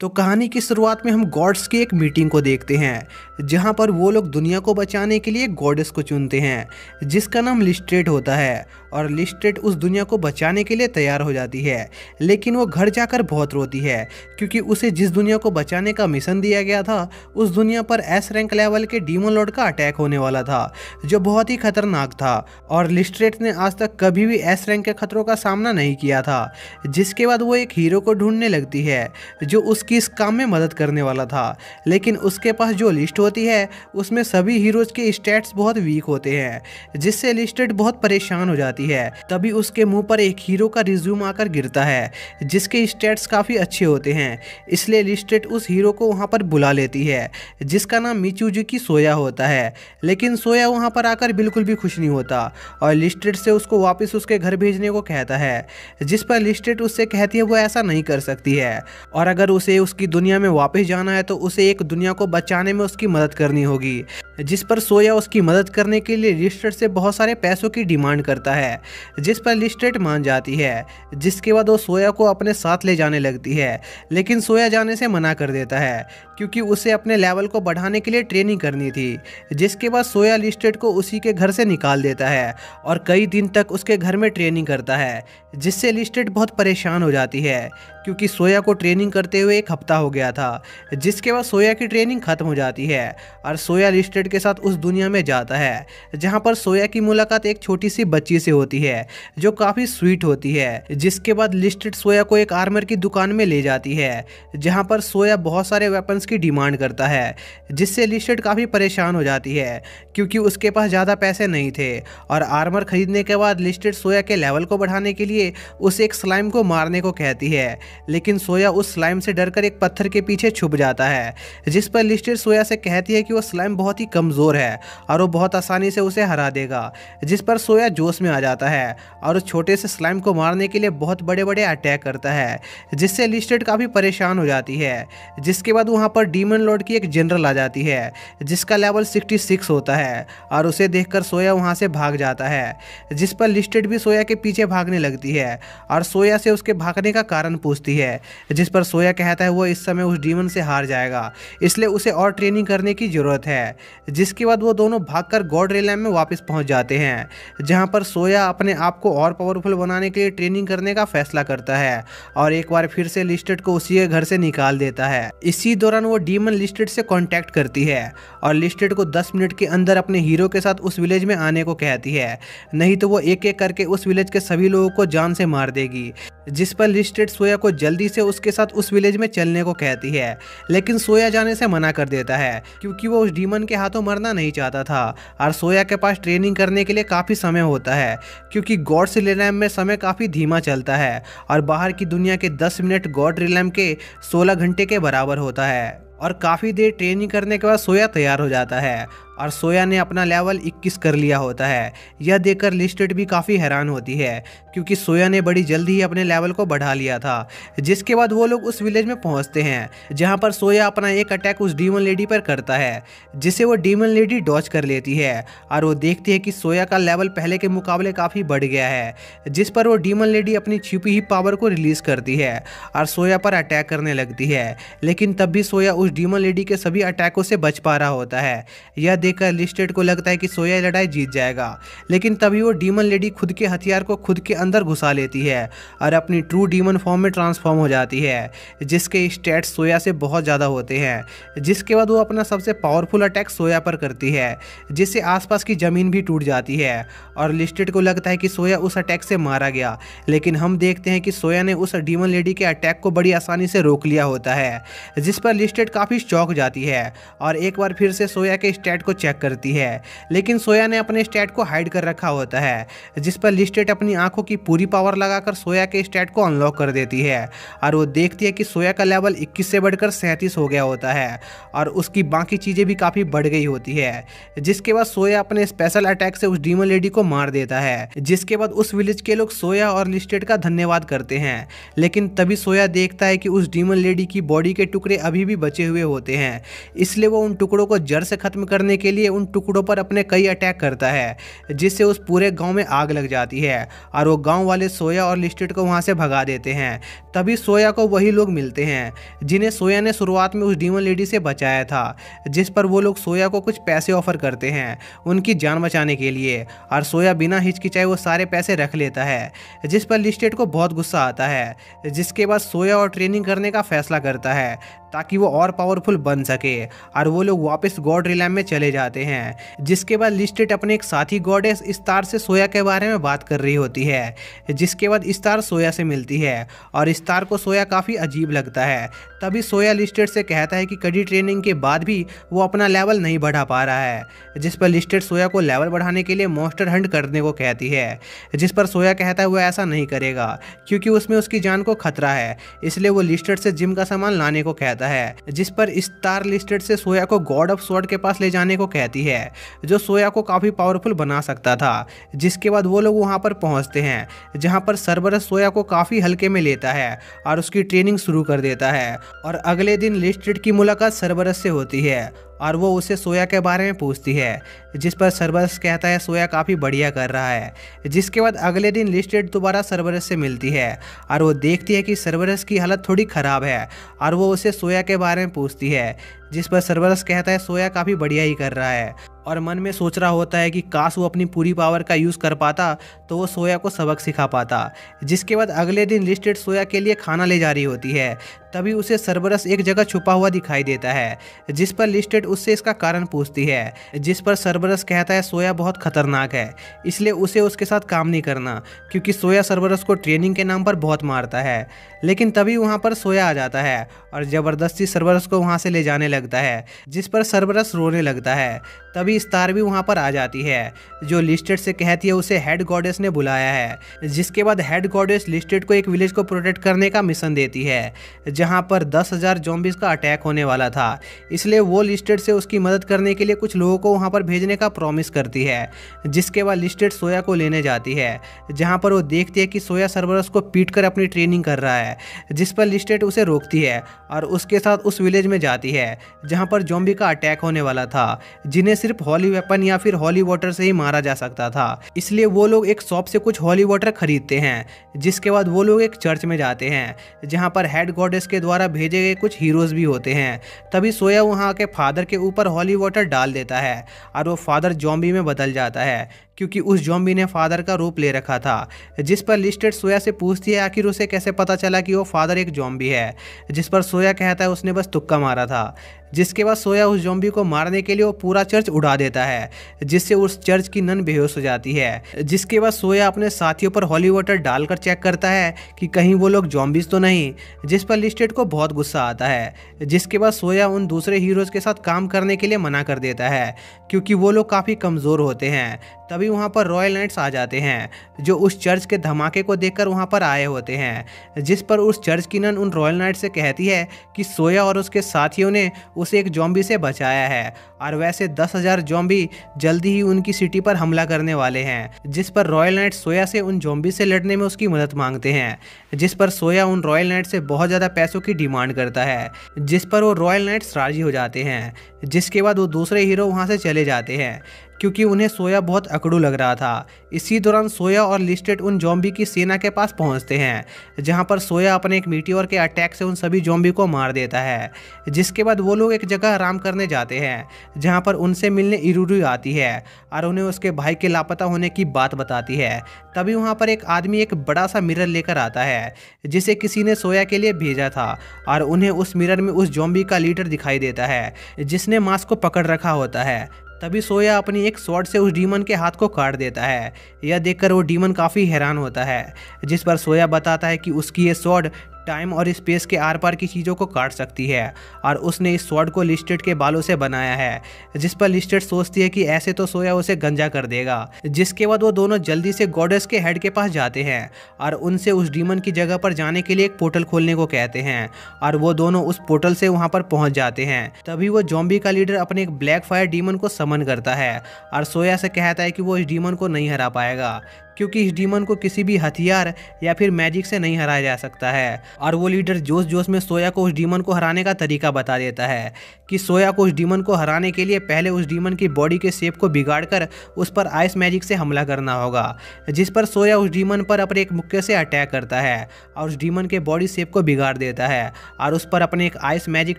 तो कहानी की शुरुआत में हम गॉड्स की एक मीटिंग को देखते हैं जहां पर वो लोग दुनिया को बचाने के लिए गॉडेस को चुनते हैं जिसका नाम लिस्ट्रेट होता है। और लिस्ट्रेट उस दुनिया को बचाने के लिए तैयार हो जाती है, लेकिन वो घर जाकर बहुत रोती है क्योंकि उसे जिस दुनिया को बचाने का मिशन दिया गया था उस दुनिया पर एस रैंक लेवल के डीमन लॉर्ड का अटैक होने वाला था जो बहुत ही खतरनाक था। और लिस्ट्रेट ने आज तक कभी भी एस रैंक के खतरों का सामना नहीं किया था, जिसके बाद वो एक हीरो को ढूंढने लगती है जो उसकी इस काम में मदद करने वाला था। लेकिन उसके पास जो लिस्ट होती है उसमें सभी हीरोज के स्टैट्स बहुत वीक होते हैं, जिससे लिस्टेड बहुत परेशान हो जाती है। तभी उसके मुंह पर एक हीरो का रिज्यूम आकर गिरता है जिसके स्टैट्स काफी अच्छे होते हैं, इसलिए लिस्टेड उस हीरो को वहां पर बुला लेती है जिसका नाम मिचुजुकी सोया होता है। लेकिन सोया वहां पर आकर बिल्कुल भी खुश नहीं होता और लिस्टेड से उसको वापस उसके घर भेजने को कहता है, जिस पर लिस्टेड उससे कहती है वो ऐसा नहीं कर सकती है और अगर उसे उसकी दुनिया में वापस जाना है तो उसे एक दुनिया को बचाने में उसकी मदद करनी होगी। जिस पर सोया उसकी मदद करने के लिए लिस्टेड से बहुत सारे पैसों की डिमांड करता है, जिस पर लिस्टेड मान जाती है। जिसके बाद वो सोया को अपने साथ ले जाने लगती है, लेकिन सोया जाने से मना कर देता है क्योंकि उसे अपने लेवल को बढ़ाने के लिए ट्रेनिंग करनी थी। जिसके बाद सोया लिस्टेड को उसी के घर से निकाल देता है और कई दिन तक उसके घर में ट्रेनिंग करता है, जिससे लिस्टेड बहुत परेशान हो जाती है क्योंकि सोया को ट्रेनिंग करते हुए एक हफ्ता हो गया था। जिसके बाद सोया की ट्रेनिंग खत्म हो जाती है और सोया लिस्टेड के साथ उस दुनिया में जाता है जहां पर सोया की मुलाकात एक छोटी सी बच्ची से होती है जो काफी स्वीट होती है। जिसके बाद लिस्टेड सोया को एक आर्मर की दुकान में ले जाती है जहां पर सोया बहुत सारे वेपन्स की डिमांड करता है, जिससे लिस्टेड काफी परेशान हो जाती है क्योंकि उसके पास ज्यादा पैसे नहीं थे। और आर्मर खरीदने के बाद लिस्टेड सोया के लेवल को बढ़ाने के लिए उसे एक स्लाइम को मारने को कहती है, लेकिन सोया उस स्लाइम से डरकर एक पत्थर के पीछे छुप जाता है। जिस पर लिस्टेड सोया से कहती है कि वो स्लाइम बहुत ही कमजोर है और वो बहुत आसानी से उसे हरा देगा। जिस पर सोया जोश में आ जाता है और उस छोटे से स्लाइम को मारने के लिए बहुत बड़े बड़े अटैक करता है, जिससे लिस्टेड काफी परेशान हो जाती है। जिसके बाद वहां पर डीमन लॉर्ड की एक जनरल आ जाती है जिसका लेवल 66 होता है और उसे देखकर सोया वहां से भाग जाता है। जिस पर लिस्टेड भी सोया के पीछे भागने लगती है और सोया से उसके भागने का कारण पूछती है, जिस पर सोया कहता है वो इस समय उस डीमन से हार जाएगा, इसलिए उसे और ट्रेनिंग करने की जरूरत है। जिसके बाद वो दोनों भागकर गॉड रिलैम में वापस पहुंच जाते हैं जहां पर सोया अपने आप को और पावरफुल बनाने के लिए ट्रेनिंग करने का फैसला करता है और एक बार फिर से लिस्टेड को उसी के घर से निकाल देता है। इसी दौरान वो डीमन लिस्टेड से कांटेक्ट करती है और लिस्टेड को 10 मिनट के अंदर अपने हीरो के साथ उस विलेज में आने को कहती है, नहीं तो वो एक एक करके उस विलेज के सभी लोगों को जान से मार देगी। जिस पर लिस्टेड सोया को जल्दी से उसके साथ उस विलेज में चलने को कहती है, लेकिन सोया जाने से मना कर देता है क्योंकि वो उस डीमन के हाथों मरना नहीं चाहता था और सोया के पास ट्रेनिंग करने के लिए काफी समय होता है क्योंकि गॉड्स रिलैम में समय काफी धीमा चलता है और बाहर की दुनिया के 10 मिनट गॉड रिलैम के 16 घंटे के बराबर होता है। और काफ़ी देर ट्रेनिंग करने के बाद सोया तैयार हो जाता है और सोया ने अपना लेवल 21 कर लिया होता है। यह देखकर लिस्टेड भी काफ़ी हैरान होती है क्योंकि सोया ने बड़ी जल्दी ही अपने लेवल को बढ़ा लिया था। जिसके बाद वो लोग उस विलेज में पहुंचते हैं जहां पर सोया अपना एक अटैक उस डीमन लेडी पर करता है, जिसे वो डीमन लेडी डॉज कर लेती है और वो देखती है कि सोया का लेवल पहले के मुकाबले काफ़ी बढ़ गया है। जिस पर वो डीमन लेडी अपनी छिपी हुई पावर को रिलीज करती है और सोया पर अटैक करने लगती है, लेकिन तब भी सोया उस डीमन लेडी के सभी अटैकों से बच पा रहा होता है। यह देखकर लिस्टेड को लगता है कि सोया लड़ाई जीत जाएगा, लेकिन तभी वो डीमन लेडी खुद के हथियार को खुद के अंदर घुसा लेती है और अपनी ट्रू डीमन फॉर्म में ट्रांसफॉर्म हो जाती है, जिसके स्टैट्स सोया से बहुत ज़्यादा होते हैं। जिसके बाद वो अपना सबसे पावरफुल अटैक सोया पर करती है, जिससे आसपास की ज़मीन भी टूट जाती है और लिस्टेड को लगता है कि सोया उस अटैक से मारा गया, लेकिन हम देखते हैं कि सोया ने उस डीमन लेडी के अटैक को बड़ी आसानी से रोक लिया होता है। जिस पर लिस्टेड काफ़ी चौंक जाती है और एक बार फिर से सोया के स्टैट को चेक करती है, लेकिन सोया ने अपने स्टैट को हाइड कर रखा होता है। जिस पर लिस्टेड अपनी आंखों की पूरी पावर लगाकर सोया के स्टैट को अनलॉक कर देती है और वो देखती है कि सोया का लेवल 21 से बढ़कर 37 हो गया होता है और उसकी बाकी चीज़ें भी काफ़ी बढ़ गई होती है। जिसके बाद सोया अपने स्पेशल अटैक से उस डीमन लेडी को मार देता है। जिसके बाद उस विलेज के लोग सोया और लिस्टेड का धन्यवाद करते हैं, लेकिन तभी सोया देखता है कि उस डीमन लेडी की बॉडी के टुकड़े अभी भी बचे हुए होते हैं, इसलिए वो उन टुकड़ों को जड़ से खत्म करने के के लिए उन टुकड़ों पर अपने कई अटैक करता है, जिससे उस पूरे गांव में आग लग जाती है और वो गांव वाले सोया और लिस्टेड को वहां से भगा देते हैं। तभी सोया को वही लोग मिलते हैं जिन्हें सोया ने शुरुआत में उस डीमन लेडी से बचाया था, जिस पर वो लोग सोया को कुछ पैसे ऑफर करते हैं उनकी जान बचाने के लिए, और सोया बिना हिचकिचाए वो सारे पैसे रख लेता है, जिस पर लिस्टेड को बहुत गुस्सा आता है। जिसके बाद सोया और ट्रेनिंग करने का फैसला करता है ताकि वो और पावरफुल बन सके, और वो लोग वापस गॉड रिलैम में चले जाते हैं। जिसके बाद लिस्टेड अपने एक साथी गॉडेस स्टार से सोया के बारे में बात कर रही होती है। जिसके बाद स्टार सोया से मिलती है और स्टार को सोया काफ़ी अजीब लगता है। तभी सोया लिस्टेड से कहता है कि कड़ी ट्रेनिंग के बाद भी वो अपना लेवल नहीं बढ़ा पा रहा है, जिस पर लिस्टेड सोया को लेवल बढ़ाने के लिए मॉन्स्टर हंट करने को कहती है। जिस पर सोया कहता है वो ऐसा नहीं करेगा क्योंकि उसमें उसकी जान को खतरा है, इसलिए वो लिस्टेड से जिम का सामान लाने को कहता है। जिस पर स्टार लिस्टेड से सोया को गॉड ऑफ स्वॉर्ड के पास ले जाने को कहती है, जो सोया को काफ़ी पावरफुल बना सकता था। जिसके बाद वो लोग वहाँ पर पहुँचते हैं जहाँ पर सर्बरस सोया को काफ़ी हल्के में लेता है और उसकी ट्रेनिंग शुरू कर देता है। और अगले दिन लिस्टेड की मुलाकात सर्बरस से होती है और वो उसे सोया के बारे में पूछती है, जिस पर सर्बरस कहता है सोया काफ़ी बढ़िया कर रहा है। जिसके बाद अगले दिन लिस्टेड दोबारा सर्बरस से मिलती है और वो देखती है कि सर्बरस की हालत थोड़ी ख़राब है और वो उसे सोया के बारे में पूछती है, जिस पर सर्बरस कहता है सोया काफ़ी बढ़िया ही कर रहा है, और मन में सोच रहा होता है कि काश वो अपनी पूरी पावर का यूज़ कर पाता तो वो सोया को सबक सिखा पाता। जिसके बाद अगले दिन लिस्टेड सोया के लिए खाना ले जा रही होती है, तभी उसे सर्बरस एक जगह छुपा हुआ दिखाई देता है, जिस पर लिस्टेड उससे इसका कारण पूछती है। जिस पर सर्बरस कहता है सोया बहुत खतरनाक है, इसलिए उसे उसके साथ काम नहीं करना क्योंकि सोया सर्बरस को ट्रेनिंग के नाम पर बहुत मारता है। लेकिन तभी वहाँ पर सोया आ जाता है और ज़बरदस्ती सर्बरस को वहाँ से ले जाने लगता है, जिस पर सर्बरस रोने लगता है। तभी स्टार भी वहाँ पर आ जाती है, जो लिस्टेड से कहती है उसे हेड गॉडेस ने बुलाया है। जिसके बाद हेड गॉडेस लिस्टेड को एक विलेज को प्रोटेक्ट करने का मिशन देती है, जहाँ पर 10,000 ज़ॉम्बीज़ का अटैक होने वाला था, इसलिए वो लिस्टेड से उसकी मदद करने के लिए कुछ लोगों को वहाँ पर भेजने का प्रॉमिस करती है। जिसके बाद लिस्टेड सोया को लेने जाती है, जहाँ पर वो देखती है कि सोया सर्बरस को पीट कर अपनी ट्रेनिंग कर रहा है। जिस पर लिस्टेड उसे रोकती है और उसके साथ उस विलेज में जाती है जहाँ पर ज़ॉम्बी का अटैक होने वाला था, जिन्हें सिर्फ हॉली वेपन या फिर हॉली वाटर से ही मारा जा सकता था। इसलिए वो लोग एक शॉप से कुछ हॉली वाटर खरीदते हैं। जिसके बाद वो लोग एक चर्च में जाते हैं जहाँ पर हेड गॉडेस के द्वारा भेजे गए कुछ हीरोज भी होते हैं। तभी सोया वहाँ के फादर के ऊपर हॉली वाटर डाल देता है और वो फादर ज़ॉम्बी में बदल जाता है क्योंकि उस ज़ॉम्बी ने फादर का रूप ले रखा था। जिस पर लिस्टेड सोया से पूछती है आखिर उसे कैसे पता चला कि वो फादर एक ज़ॉम्बी है, जिस पर सोया कहता है उसने बस तुक्का मारा था। जिसके बाद सोया उस ज़ॉम्बी को मारने के लिए वो पूरा चर्च उड़ा देता है, जिससे उस चर्च की नन बेहोश हो जाती है। जिसके बाद सोया अपने साथियों पर हॉली वाटर डालकर चेक करता है कि कहीं वो लोग ज़ॉम्बीज़ तो नहीं, जिस पर लिस्टेड को बहुत गुस्सा आता है। जिसके बाद सोया उन दूसरे हीरोज़ के साथ काम करने के लिए मना कर देता है क्योंकि वो लोग काफ़ी कमज़ोर होते हैं। तभी वहाँ पर रॉयल नाइट्स आ जाते हैं, जो उस चर्च के धमाके को देखकर वहाँ पर आए होते हैं। जिस पर उस चर्च की नन उन रॉयल नाइट्स से कहती है कि सोया और उसके साथियों ने उसे एक ज़ॉम्बी से बचाया है और वैसे 10,000 ज़ॉम्बी जल्दी ही उनकी सिटी पर हमला करने वाले हैं। जिस पर रॉयल नाइट सोया से उन ज़ॉम्बी से लड़ने में उसकी मदद मांगते हैं, जिस पर सोया उन रॉयल नाइट से बहुत ज़्यादा पैसों की डिमांड करता है, जिस पर वो रॉयल नाइट्स राजी हो जाते हैं। जिसके बाद वो दूसरे हीरो वहाँ से चले जाते हैं क्योंकि उन्हें सोया बहुत अकड़ू लग रहा था। इसी दौरान सोया और लिस्टेड उन ज़ॉम्बी की सेना के पास पहुंचते हैं, जहां पर सोया अपने एक मीटियोर के अटैक से उन सभी ज़ॉम्बी को मार देता है। जिसके बाद वो लोग एक जगह आराम करने जाते हैं, जहां पर उनसे मिलने इरुरु आती है और उन्हें उसके भाई के लापता होने की बात बताती है। तभी वहाँ पर एक आदमी एक बड़ा सा मिरर लेकर आता है, जिसे किसी ने सोया के लिए भेजा था, और उन्हें उस मिरर में उस ज़ॉम्बी का लीडर दिखाई देता है, जिसने मास्क को पकड़ रखा होता है। तभी सोया अपनी एक स्वॉर्ड से उस डीमन के हाथ को काट देता है। यह देखकर वो डीमन काफ़ी हैरान होता है, जिस पर सोया बताता है कि उसकी ये स्वॉर्ड टाइम और स्पेस के आर पार की चीज़ों को काट सकती है और उसने इस स्वॉर्ड को लिस्टेड के बालों से बनाया है। जिस पर लिस्टेड सोचती है कि ऐसे तो सोया उसे गंजा कर देगा। जिसके बाद वो दोनों जल्दी से गॉडेस के हेड के पास जाते हैं और उनसे उस डीमन की जगह पर जाने के लिए एक पोर्टल खोलने को कहते हैं, और वो दोनों उस पोर्टल से वहाँ पर पहुँच जाते हैं। तभी वो ज़ॉम्बी का लीडर अपने एक ब्लैक फायर डीमन को समन करता है और सोया से कहता है कि वो इस डीमन को नहीं हरा पाएगा क्योंकि इस डीमन को किसी भी हथियार या फिर मैजिक से नहीं हराया जा सकता है। और वो लीडर जोश जोश में सोया को उस डीमन को हराने का तरीका बता देता है कि सोया को उस डीमन को हराने के लिए पहले उस डीमन की बॉडी के शेप को बिगाड़कर उस पर आइस मैजिक से हमला करना होगा, जिस पर सोया उस डीमन पर अपने एक मुक्के से अटैक करता है और उस डीमन के बॉडी शेप को बिगाड़ देता है और उस पर अपने एक आइस मैजिक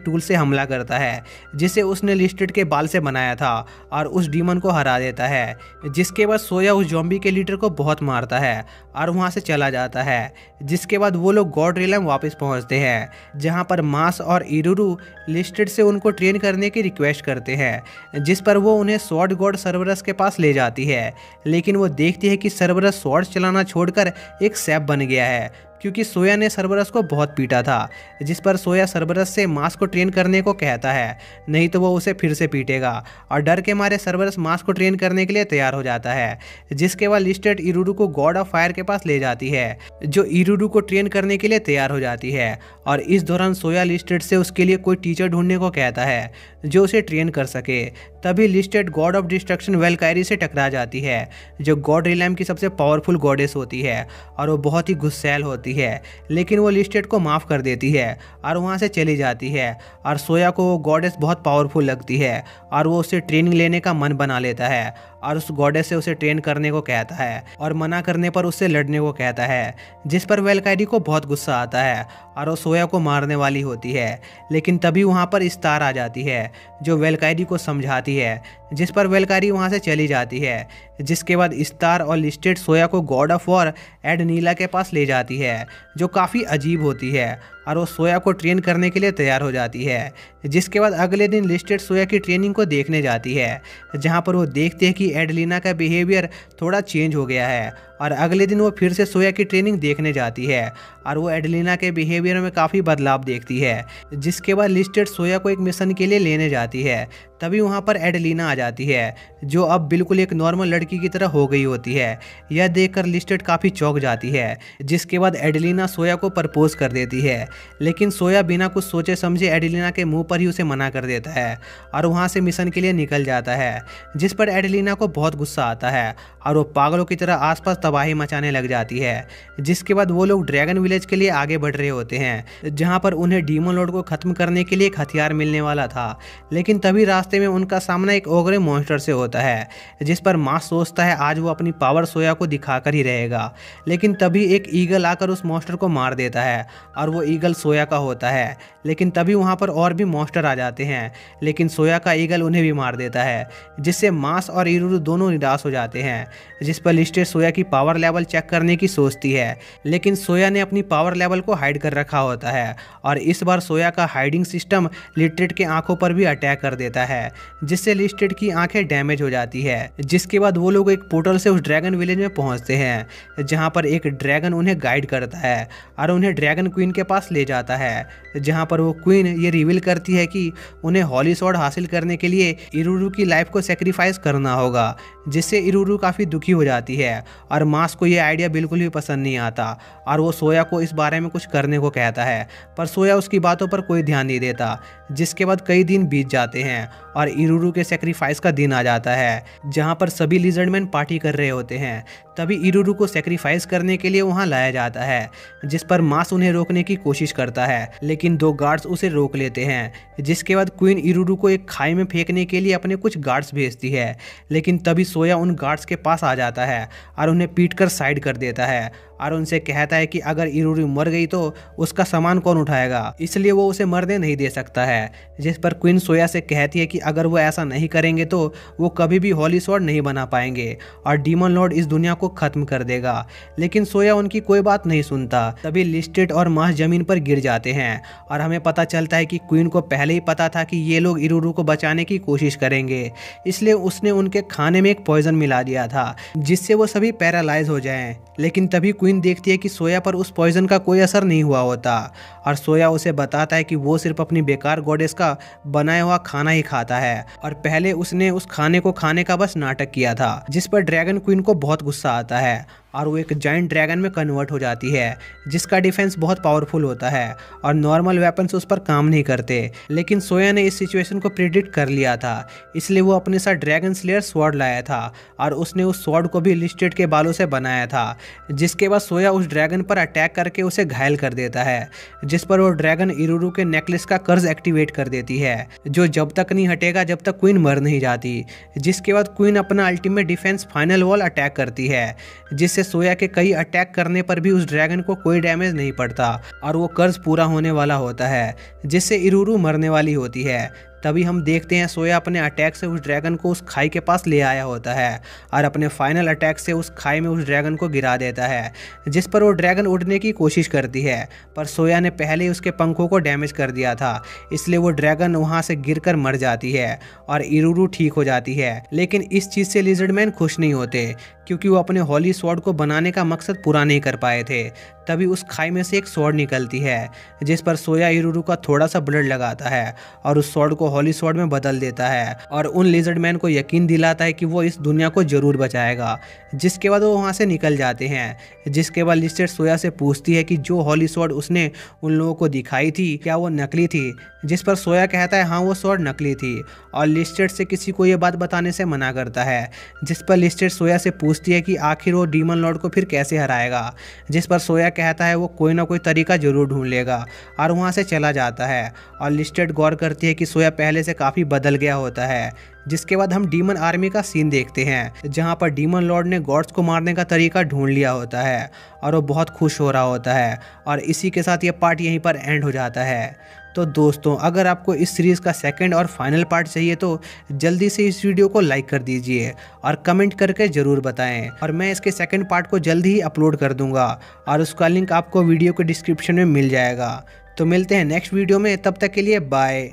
टूल से हमला करता है जिसे उसने लिस्टेड के बाल से बनाया था और उस डीमन को हरा देता है। जिसके बाद सोया उस ज़ॉम्बी के लीडर को बहुत मारता है और वहाँ से चला जाता है। जिसके बाद वो लोग गॉड रियलम वापस पहुँचते हैं, जहाँ पर मास और इरुरू लिस्टेड से उनको ट्रेन करने की रिक्वेस्ट करते हैं, जिस पर वो उन्हें स्वॉर्ड गॉड सर्वरस के पास ले जाती है। लेकिन वो देखती है कि सर्वरस स्वॉर्ड चलाना छोड़कर एक सैप बन गया है क्योंकि सोया ने सर्वरस को बहुत पीटा था, जिस पर सोया सर्वरस से मास को ट्रेन करने को कहता है, नहीं तो वो उसे फिर से पीटेगा। और डर के मारे सर्वरस मास को ट्रेन करने के लिए तैयार हो जाता है। जिसके बाद लिस्टेड इरुरू को गॉड ऑफ फायर के पास ले जाती है, जो इरुरू को ट्रेन करने के लिए तैयार हो जाती है। और इस दौरान सोया लिस्टेड से उसके लिए कोई टीचर ढूंढने को कहता है जो उसे ट्रेन कर सके। तभी लिस्टेड गॉड ऑफ डिस्ट्रक्शन वेलकायरी से टकरा जाती है, जो गॉड रियलम की सबसे पावरफुल गॉडेस होती है और वो बहुत ही गुस्सैल होती है। लेकिन वो लिस्टेड को माफ़ कर देती है और वहाँ से चली जाती है। और सोया को वो गॉडेस बहुत पावरफुल लगती है और वो उससे ट्रेनिंग लेने का मन बना लेता है और उस गॉडेस से उसे ट्रेन करने को कहता है और मना करने पर उससे लड़ने को कहता है, जिस पर वेलकायरी को बहुत गुस्सा आता है और वो सोया को मारने वाली होती है। लेकिन तभी वहाँ पर स्टार आ जाती है जो वेलकायरी को समझाती है, जिस पर वेलकायरी वहाँ से चली जाती है। जिसके बाद स्टार और लिस्टेड सोया को गॉड ऑफ वॉर एड नीला के पास ले जाती है, जो काफ़ी अजीब होती है और वो सोया को ट्रेन करने के लिए तैयार हो जाती है। जिसके बाद अगले दिन लिस्टेड सोया की ट्रेनिंग को देखने जाती है, जहाँ पर वो देखते हैं कि एडलिना का बिहेवियर थोड़ा चेंज हो गया है। और अगले दिन वो फिर से सोया की ट्रेनिंग देखने जाती है और वो एडलिना के बिहेवियर में काफ़ी बदलाव देखती है। जिसके बाद लिस्टेड सोया को एक मिशन के लिए लेने जाती है। तभी वहाँ पर एडलिना आ जाती है, जो अब बिल्कुल एक नॉर्मल लड़की की तरह हो गई होती है। यह देखकर लिस्टेड काफ़ी चौंक जाती है। जिसके बाद एडलिना सोया को प्रपोज कर देती है, लेकिन सोया बिना कुछ सोचे समझे एडलिना के मुंह पर ही उसे मना कर देता है और वहाँ से मिशन के लिए निकल जाता है। जिस पर एडलिना को बहुत गुस्सा आता है और वो पागलों की तरह आसपास तबाही मचाने लग जाती है। जिसके बाद वो लोग ड्रैगन विलेज के लिए आगे बढ़ रहे होते हैं, जहाँ पर उन्हें डीमन लॉर्ड को खत्म करने के लिए एक हथियार मिलने वाला था। लेकिन तभी रास्ते में उनका सामना एक ओगरे मॉन्स्टर से होता है, जिस पर मास सोचता है आज वो अपनी पावर सोया को दिखाकर ही रहेगा। लेकिन तभी एक ईगल आकर उस मॉन्स्टर को मार देता है और वो ईगल सोया का होता है। लेकिन तभी वहाँ पर और भी मॉन्स्टर आ जाते हैं, लेकिन सोया का ईगल उन्हें भी मार देता है, जिससे मास और इरुरू दोनों निराश हो जाते हैं। जिस पर लिस्टेड सोया की पावर लेवल चेक करने की सोचती है, लेकिन सोया ने अपनी पावर लेवल को हाइड कर रखा होता है और इस बार सोया का हाइडिंग सिस्टम लिस्टेड के आंखों पर भी अटैक कर देता है, जिससे लिस्टेड की आंखें डैमेज हो जाती है। जिसके बाद वो लोग एक पोर्टल से उस ड्रैगन विलेज में पहुंचते हैं, जहां पर एक ड्रैगन उन्हें गाइड करता है और उन्हें ड्रैगन क्वीन के पास ले जाता है, जहां पर वो क्वीन ये रिवील करती है कि उन्हें हॉली स्वॉर्ड हासिल करने के लिए इरुरू की लाइफ को सेक्रीफाइस करना होगा, जिससे इरुरू काफ़ी दुखी हो जाती है। और मास को ये आइडिया बिल्कुल भी पसंद नहीं आता और वो सोया को इस बारे में कुछ करने को कहता है, पर सोया उसकी बातों पर कोई ध्यान नहीं देता। जिसके बाद कई दिन बीत जाते हैं और इरुरू के सेक्रीफाइस का दिन आ जाता है, जहां पर सभी लिजर्डमैन पार्टी कर रहे होते हैं। तभी इरुरू को सेक्रीफाइस करने के लिए वहां लाया जाता है, जिस पर मास उन्हें रोकने की कोशिश करता है, लेकिन दो गार्ड्स उसे रोक लेते हैं। जिसके बाद क्वीन इरुरू को एक खाई में फेंकने के लिए अपने कुछ गार्ड्स भेजती है, लेकिन तभी सोया उन गार्ड्स के पास आ जाता है और उन्हें पीटकर साइड कर देता है और उनसे कहता है कि अगर इरुरू मर गई तो उसका सामान कौन उठाएगा, इसलिए वो उसे मरने नहीं दे सकता है। जिस पर क्वीन सोया से कहती है कि अगर वो ऐसा नहीं करेंगे तो वो कभी भी हॉली स्वॉर्ड नहीं बना पाएंगे और डीमन लॉर्ड इस दुनिया को खत्म कर देगा। लेकिन सोया उनकी कोई बात नहीं सुनता। तभी लिस्टेड और मास जमीन पर गिर जाते हैं और हमें पता चलता है कि क्वीन को पहले ही पता था कि ये लोग इरुरू को बचाने की कोशिश करेंगे, इसलिए उसने उनके खाने में एक पॉइजन मिला दिया था, जिससे वो सभी पैरालाइज हो जाएं। लेकिन तभी क्वीन देखती है कि सोया पर उस पॉइजन का कोई असर नहीं हुआ होता और सोया उसे बताता है कि वो सिर्फ अपनी बेकार गॉडेस का बनाया हुआ खाना ही खाता है और पहले उसने उस खाने को खाने का बस नाटक किया था। जिस पर ड्रैगन क्वीन को बहुत गुस्सा आता है और वो एक जायंट ड्रैगन में कन्वर्ट हो जाती है जिसका डिफेंस बहुत पावरफुल होता है और नॉर्मल वेपन्स उस पर काम नहीं करते। लेकिन सोया ने इस सिचुएशन को प्रिडिक्ट कर लिया था, इसलिए वो अपने साथ ड्रैगन स्लेयर स्वॉर्ड लाया था और उसने उस स्वॉर्ड को भी लिस्टेड के बालों से बनाया था। जिसके बाद सोया उस ड्रैगन पर अटैक करके उसे घायल कर देता है, जिस पर वो ड्रैगन इरुरू के नेकलेस का कर्ज एक्टिवेट कर देती है, जो जब तक नहीं हटेगा जब तक क्वीन मर नहीं जाती। जिसके बाद क्वीन अपना ultimate defence final wall attack करती है, जिससे सोया के कई अटैक करने पर भी उस ड्रैगन को कोई डैमेज नहीं पड़ता और वो कर्ज पूरा होने वाला होता है, जिससे इरुरू मरने वाली होती है। तभी हम देखते हैं सोया अपने अटैक से उस ड्रैगन को उस खाई के पास ले आया होता है और अपने फाइनल अटैक से उस खाई में उस ड्रैगन को गिरा देता है, जिस पर वो ड्रैगन उड़ने की कोशिश करती है, पर सोया ने पहले ही उसके पंखों को डैमेज कर दिया था, इसलिए वो ड्रैगन वहाँ से गिरकर मर जाती है और इरुरू ठीक हो जाती है। लेकिन इस चीज़ से लिजर्ड मैन खुश नहीं होते क्योंकि वो अपने हॉली स्वॉर्ड को बनाने का मकसद पूरा नहीं कर पाए थे। तभी उस खाई में से एक स्वॉर्ड निकलती है, जिस पर सोया इरुरू का थोड़ा सा ब्लड लगाता है और उस स्वॉर्ड को हॉली स्वॉर्ड में बदल देता है और उन लिजर्ड मैन को यकीन दिलाता है कि वो इस दुनिया को जरूर बचाएगा। जिसके बाद वो वहाँ से निकल जाते हैं। जिसके बाद लिस्टेड सोया से पूछती है कि जो हॉली स्वॉर्ड उसने उन लोगों को दिखाई थी क्या वो नकली थी, जिस पर सोया कहता है हाँ वो स्वॉर्ड नकली थी और लिस्टेड से किसी को ये बात बताने से मना करता है। जिस पर लिस्टेड सोया से पूछती है कि आखिर वो डीमन लॉर्ड को फिर कैसे हराएगा, जिस पर सोया कहता है वो कोई ना कोई तरीका जरूर ढूंढ लेगा और वहाँ से चला जाता है। और लिस्टेड गौर करती है कि सोया पहले से काफ़ी बदल गया होता है। जिसके बाद हम डीमन आर्मी का सीन देखते हैं जहाँ पर डीमन लॉर्ड ने गॉड्स को मारने का तरीका ढूंढ लिया होता है और वो बहुत खुश हो रहा होता है और इसी के साथ ये पार्ट यहीं पर एंड हो जाता है। तो दोस्तों अगर आपको इस सीरीज़ का सेकंड और फाइनल पार्ट चाहिए तो जल्दी से इस वीडियो को लाइक कर दीजिए और कमेंट करके ज़रूर बताएं और मैं इसके सेकंड पार्ट को जल्द ही अपलोड कर दूंगा और उसका लिंक आपको वीडियो के डिस्क्रिप्शन में मिल जाएगा। तो मिलते हैं नेक्स्ट वीडियो में, तब तक के लिए बाय।